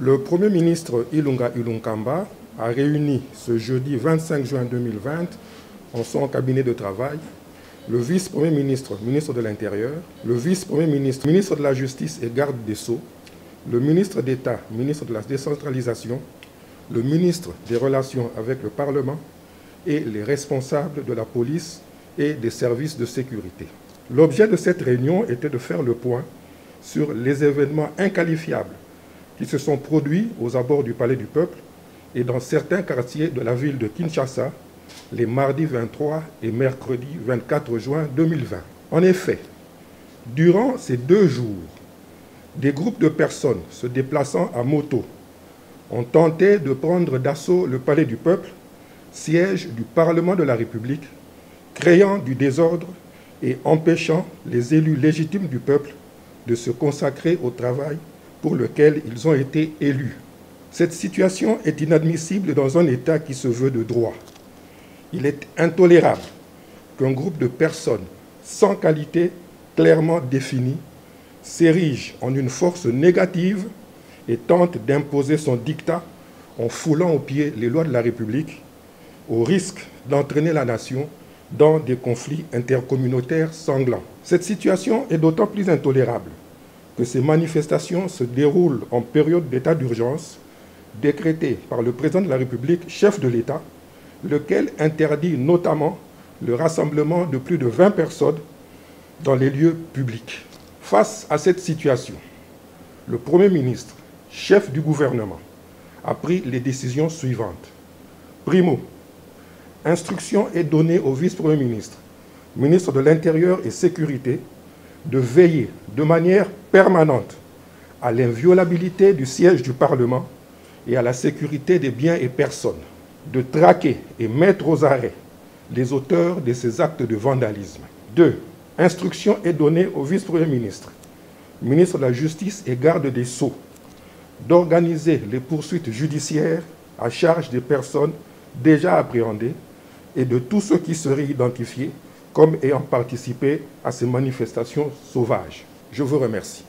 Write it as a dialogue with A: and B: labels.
A: Le Premier ministre Ilunga Ilunkamba a réuni ce jeudi 25 juin 2020 en son cabinet de travail le vice-premier ministre, ministre de l'Intérieur, le vice-premier ministre, ministre de la Justice et garde des Sceaux, le ministre d'État, ministre de la Décentralisation, le ministre des Relations avec le Parlement et les responsables de la police et des services de sécurité. L'objet de cette réunion était de faire le point sur les événements inqualifiables qui se sont produits aux abords du Palais du Peuple et dans certains quartiers de la ville de Kinshasa les mardis 23 et mercredi 24 juin 2020. En effet, durant ces 2 jours, des groupes de personnes se déplaçant à moto ont tenté de prendre d'assaut le Palais du Peuple, siège du Parlement de la République, créant du désordre et empêchant les élus légitimes du peuple de se consacrer au travail pour lequel ils ont été élus. Cette situation est inadmissible dans un État qui se veut de droit. Il est intolérable qu'un groupe de personnes sans qualité clairement définie s'érige en une force négative et tente d'imposer son diktat en foulant aux pieds les lois de la République, au risque d'entraîner la nation dans des conflits intercommunautaires sanglants. Cette situation est d'autant plus intolérable que ces manifestations se déroulent en période d'état d'urgence décrété par le président de la République, chef de l'État, lequel interdit notamment le rassemblement de plus de 20 personnes dans les lieux publics. Face à cette situation, le Premier ministre, chef du gouvernement, a pris les décisions suivantes. Primo, instruction est donnée au vice-premier ministre, ministre de l'Intérieur et Sécurité, de veiller de manière permanente à l'inviolabilité du siège du Parlement et à la sécurité des biens et personnes, de traquer et mettre aux arrêts les auteurs de ces actes de vandalisme. 2. Instruction est donnée au vice-premier ministre, ministre de la Justice et garde des Sceaux, d'organiser les poursuites judiciaires à charge des personnes déjà appréhendées et de tous ceux qui seraient identifiés comme ayant participé à ces manifestations sauvages. Je vous remercie.